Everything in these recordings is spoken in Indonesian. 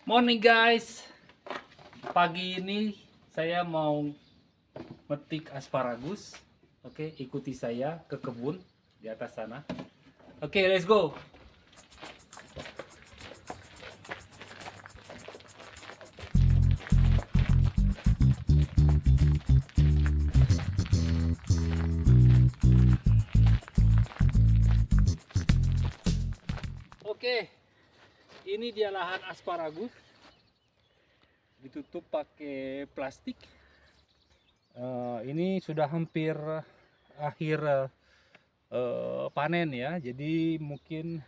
Morning guys, pagi ini saya mau metik asparagus. Oke, ikuti saya ke kebun di atas sana. Oke, let's go. Oke, ini dia lahan asparagus. Ditutup pakai plastik. Ini sudah hampir akhir panen ya, jadi mungkin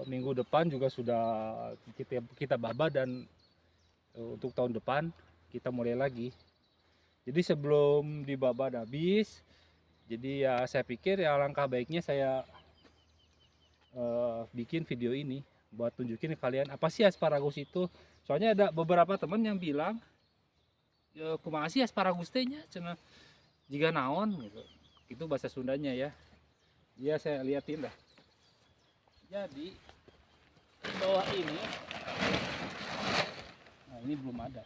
minggu depan juga sudah kita baba dan untuk tahun depan kita mulai lagi. Jadi sebelum dibaba habis, jadi ya saya pikir ya langkah baiknya saya bikin video ini buat tunjukin ke kalian apa sih asparagus itu. Soalnya ada beberapa teman yang bilang kumaha sih asparagus tehnya cenah jika naon gitu. Itu bahasa Sundanya ya. Ya saya liatin dah. Jadi di bawah ini, nah ini belum ada.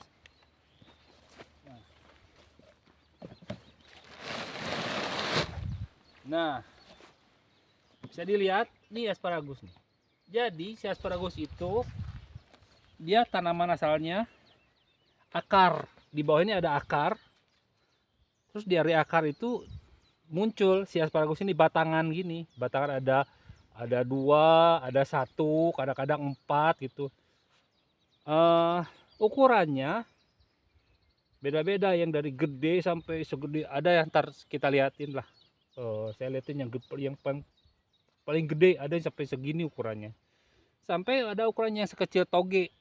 Nah, bisa dilihat nih asparagus nih. Jadi si asparagus itu dia tanaman asalnya akar. Di bawah ini ada akar. Terus dari akar itu muncul si asparagus ini batangan gini. Batangan ada dua, ada satu, kadang-kadang empat gitu. Ukurannya beda-beda, yang dari gede sampai segede ada yang ntar kita liatin lah. Saya liatin yang paling gede ada yang sampai segini ukurannya. Sampai ada ukurannya yang sekecil toge.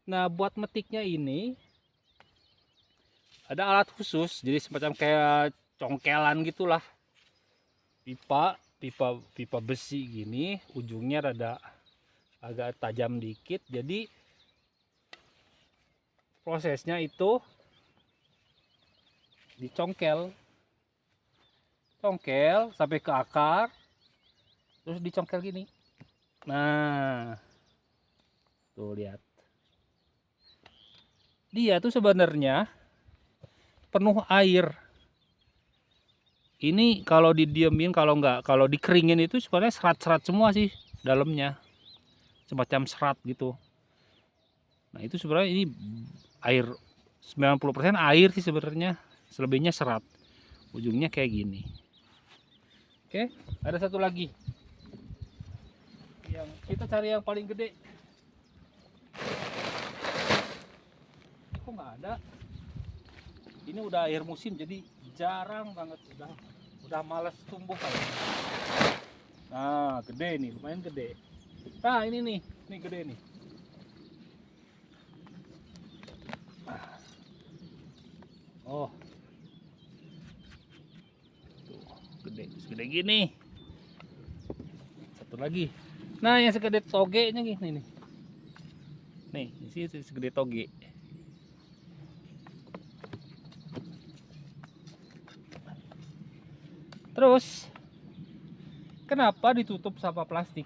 Nah, buat metiknya ini ada alat khusus, jadi semacam kayak congkelan gitulah. Pipa besi gini, ujungnya rada agak tajam dikit. Jadi prosesnya itu dicongkel sampai ke akar, terus dicongkel gini. Nah, tuh lihat, dia tuh sebenarnya penuh air. Ini kalau didiemin, kalau dikeringin itu sebenarnya serat-serat semua sih dalamnya, semacam serat gitu. Nah itu sebenarnya ini air 90% air sih sebenarnya, selebihnya serat. Ujungnya kayak gini. Oke, ada satu lagi. Yang kita cari yang paling gede. Ini kok nggak ada? Ini udah akhir musim jadi jarang banget, udah males tumbuh kali. Nah, gede nih, lumayan gede. Nah, ini gede nih. Oh, tuh, segede gini. Satu lagi. Nah, yang segede togenya gini nih. Nih, di sini segede toge. Terus, kenapa ditutup sampah plastik?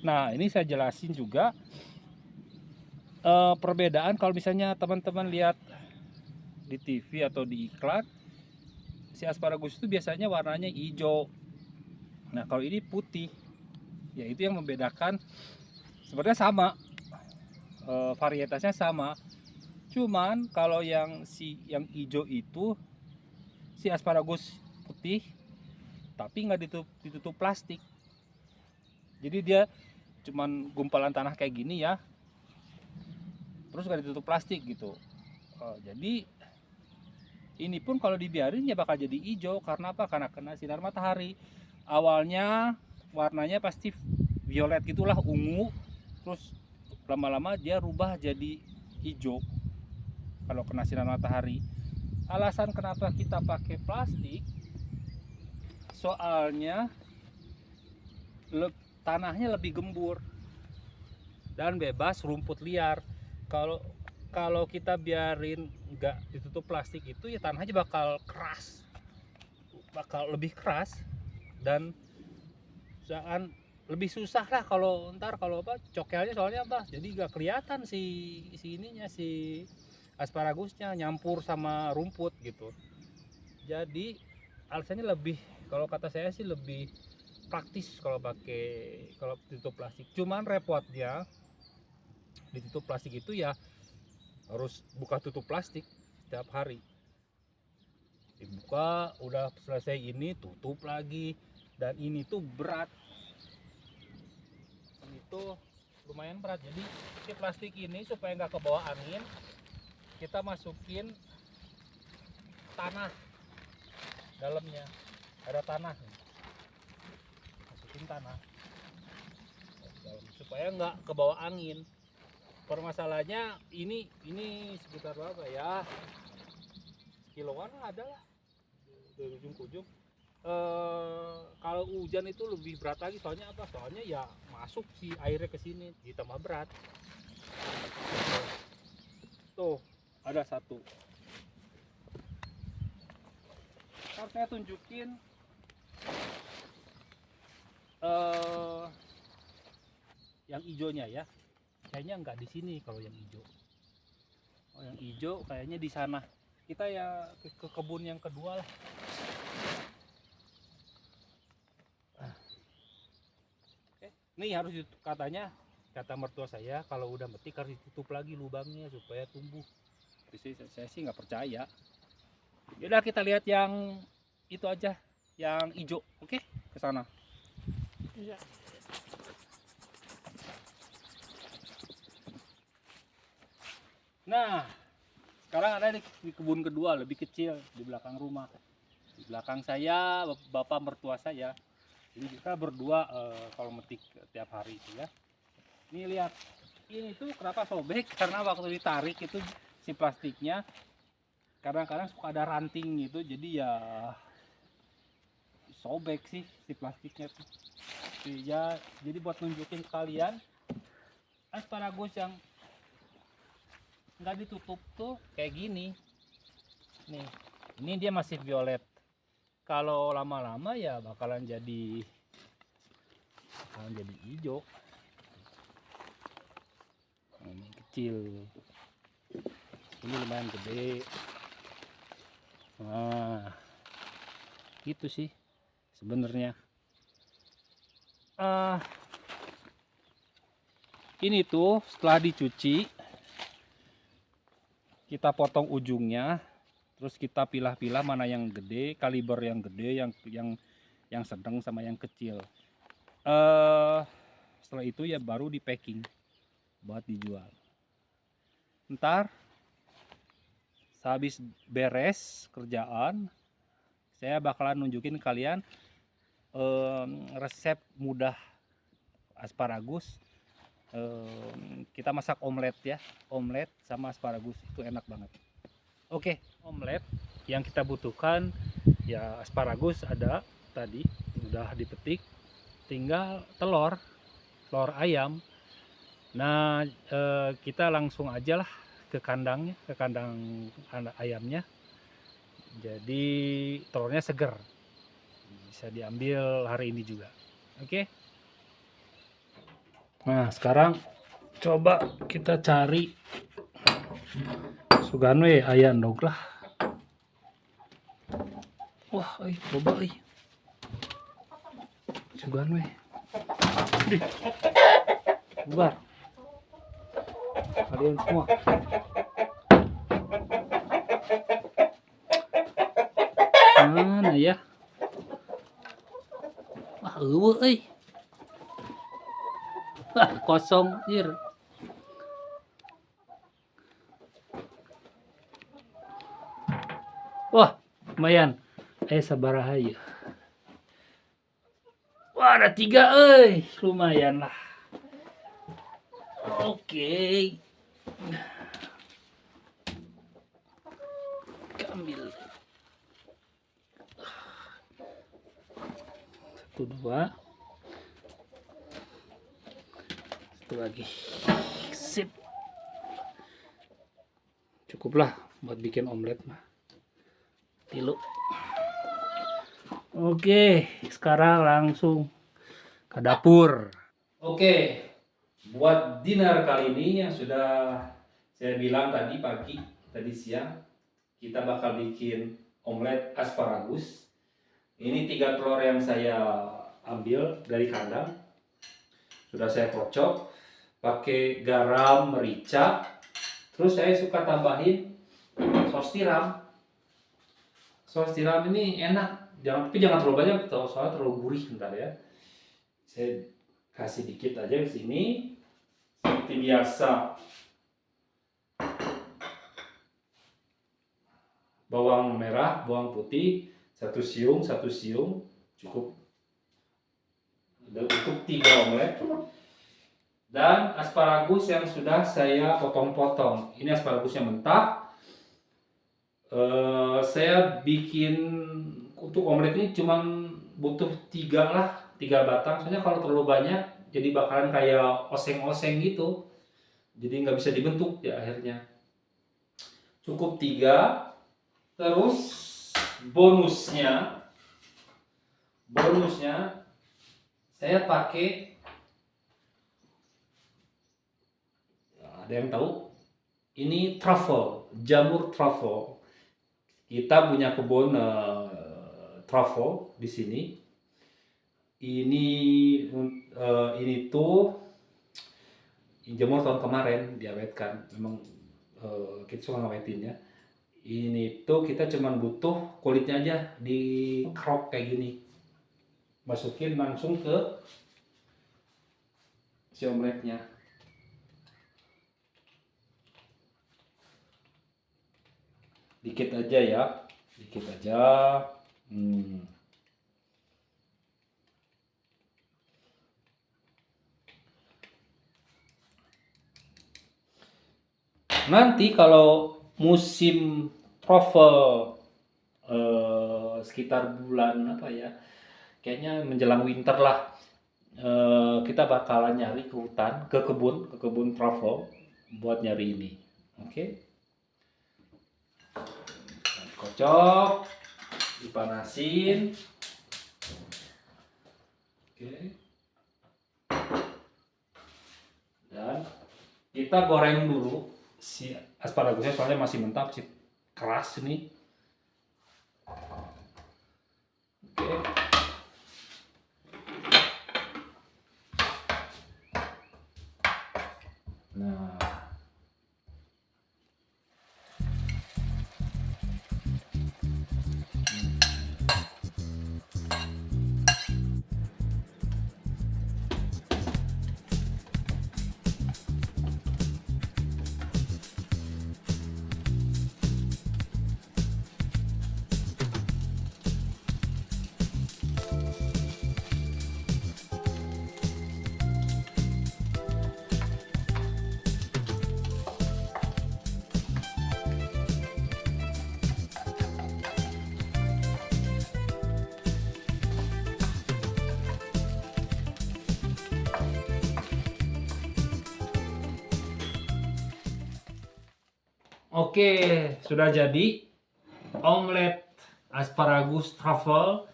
Nah, ini saya jelasin juga perbedaan kalau misalnya teman-teman lihat di TV atau di iklan, si asparagus itu biasanya warnanya hijau. Nah, kalau ini putih. Ya, itu yang membedakan. Sebenarnya sama, varietasnya sama. Cuman kalau yang hijau itu si asparagus putih, tapi nggak ditutup plastik. Jadi dia cuman gumpalan tanah kayak gini ya, terus nggak ditutup plastik gitu. Jadi ini pun kalau dibiarin ya bakal jadi hijau. Karena apa? Karena kena sinar matahari. Awalnya warnanya pasti violet gitulah, ungu, terus lama-lama dia rubah jadi hijau kalau kena sinar matahari. Alasan kenapa kita pakai plastik, soalnya tanahnya lebih gembur dan bebas rumput liar. Kalau kita biarin nggak ditutup plastik itu ya tanahnya bakal keras, bakal lebih keras, dan lebih susah lah kalau ntar kalau apa cokelnya, soalnya apa jadi gak kelihatan si ininya, si asparagusnya nyampur sama rumput gitu. Jadi alasannya lebih, kalau kata saya sih lebih praktis kalau ditutup plastik. Cuman repotnya ditutup plastik itu ya harus buka tutup plastik setiap hari, dibuka udah selesai ini tutup lagi, dan ini tuh berat, ini tuh lumayan berat. Jadi si plastik ini supaya nggak kebawa angin, kita masukin tanah dalamnya, ada tanah, masukin tanah supaya nggak kebawa angin. Permasalahannya ini sekitar berapa ya, kiloan ada lah dari ujung ke ujung. Kalau hujan itu lebih berat lagi, soalnya apa, soalnya ya masuk si airnya ke sini, ditambah berat. Tuh ada satu, ntar saya tunjukin yang hijaunya ya. Kayaknya nggak di sini kalau yang hijau. Oh, yang hijau kayaknya di sana. Kita ya ke kebun yang kedua lah. Nih harus katanya, kata mertua saya kalau udah metik harus ditutup lagi lubangnya supaya tumbuh. Saya sih nggak percaya. Yaudah kita lihat yang itu aja, yang hijau. Oke, ke sana. Iya. Nah, sekarang ada di kebun kedua, lebih kecil, di belakang rumah. Di belakang saya bapak mertua saya. Jadi kita berdua kalau metik tiap hari itu ya. Ini lihat, ini tuh kenapa sobek, karena waktu ditarik itu si plastiknya kadang-kadang suka ada ranting gitu, jadi ya sobek sih si plastiknya tuh. Ya, jadi buat nunjukin ke kalian, asparagus yang nggak ditutup tuh kayak gini nih. Ini dia masih violet, kalau lama-lama ya bakalan jadi hijau. Ini kecil, ini lumayan gede. Nah gitu sih sebenarnya. Ini tuh setelah dicuci kita potong ujungnya, terus kita pilah-pilah mana yang gede, kaliber yang gede, yang sedang sama yang kecil. Setelah itu ya baru di packing buat dijual. Ntar sehabis beres kerjaan, saya bakalan nunjukin kalian resep mudah asparagus. Kita masak omelet ya, omelet sama asparagus itu enak banget. Oke, omelet yang kita butuhkan ya asparagus ada tadi udah dipetik, tinggal telur ayam. Nah kita langsung aja lah ke kandangnya, ke kandang ayamnya. Jadi telurnya seger, bisa diambil hari ini juga. Oke. Nah sekarang coba kita cari Suganwe ayah ndog lah. Wah, coba Suganwe. Bubar. Kalian semua. Mana ya? Wah, eueuh Wah, kosong ir. Wah, lumayan. Sabaraha ya. Wah, ada 3 lumayan lah. Oke. Ambil. 1, 2. Satu lagi. Sip. Cukuplah buat bikin omelet mah. Tilu. Oke, sekarang langsung ke dapur. Oke, buat dinner kali ini yang sudah saya bilang tadi pagi, tadi siang, kita bakal bikin omelet asparagus. Ini 3 telur yang saya ambil dari kandang. Sudah saya kocok, pakai garam, merica. Terus saya suka tambahin saus tiram. Saus tiram ini enak, tapi jangan terlalu banyak, soalnya terlalu gurih ntar ya. Saya kasih dikit aja ke sini, seperti biasa. Bawang merah, bawang putih, 1 siung cukup untuk 3 omelet. Dan asparagus yang sudah saya potong-potong. Ini asparagus yang mentah. Saya bikin untuk omelet ini cuma butuh 3 batang. Soalnya kalau terlalu banyak jadi bakalan kayak oseng-oseng gitu. Jadi nggak bisa dibentuk ya akhirnya. Cukup 3. Terus bonusnya saya pakai, ada yang tahu ini truffle, jamur truffle. Kita punya kebun truffle di sini. Ini tuh jamur tahun kemarin diawetkan. Memang kita suka ngawetinnya. Ini tuh kita cuman butuh kulitnya aja di krok kayak gini, masukin langsung ke si omeletnya. Dikit aja ya, dikit aja. Nanti kalau musim truffle sekitar bulan apa ya, kayaknya menjelang winter lah, kita bakalan nyari ke hutan, ke kebun truffle buat nyari ini. Oke, kocok, dipanasin. Oke, dan kita goreng dulu si asparagusnya, soalnya masih mentah, masih keras ini. Oke. Nah, oke, sudah jadi omelet asparagus truffle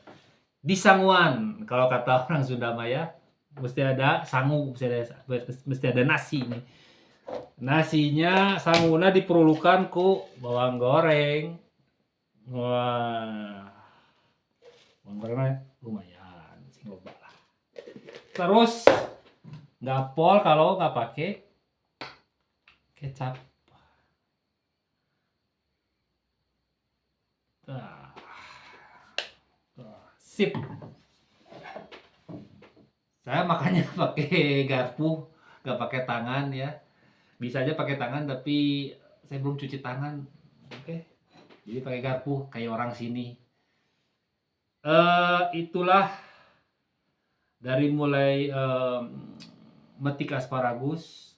di sanguan. Kalau kata orang Sunda Maya, mesti ada sangu, mesti ada nasi nih. Nasinya sanguna diperlukan ku bawang goreng. Wah, bawang goreng lumayan, sing loba lah. Terus nggak pol kalau nggak pakai kecap. Sip. Saya makanya pakai garpu, nggak pakai tangan ya. Bisa aja pakai tangan, tapi saya belum cuci tangan. Oke, jadi pakai garpu kayak orang sini. Itulah dari mulai metik asparagus,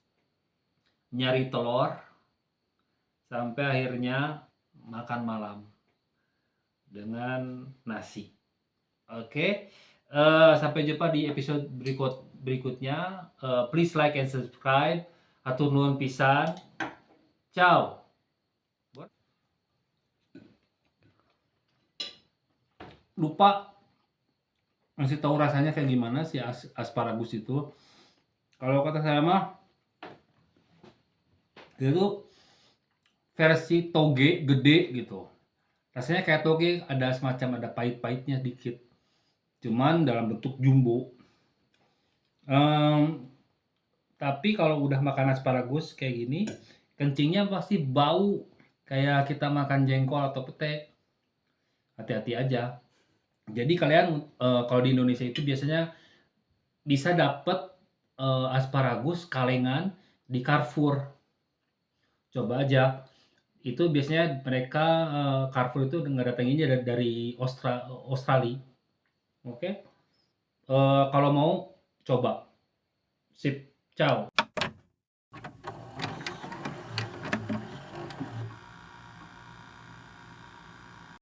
nyari telur, sampai akhirnya makan malam dengan nasi. Oke, sampai jumpa di episode berikutnya. Please like and subscribe. Hatur nuhun pisan. Ciao. Lupa ngasih tahu rasanya kayak gimana si asparagus itu. Kalau kata saya mah itu versi toge gede gitu. Rasanya kayak toge, ada semacam ada pahit-pahitnya dikit. Cuman dalam bentuk jumbo. Tapi kalau udah makan asparagus kayak gini, kencingnya pasti bau kayak kita makan jengkol atau pete. Hati-hati aja. Jadi kalian kalau di Indonesia itu biasanya bisa dapet asparagus kalengan di Carrefour. Coba aja. Itu biasanya mereka Carrefour itu ngedatanginnya dari Australia. Oke. Kalau mau coba. Sip. Ciao.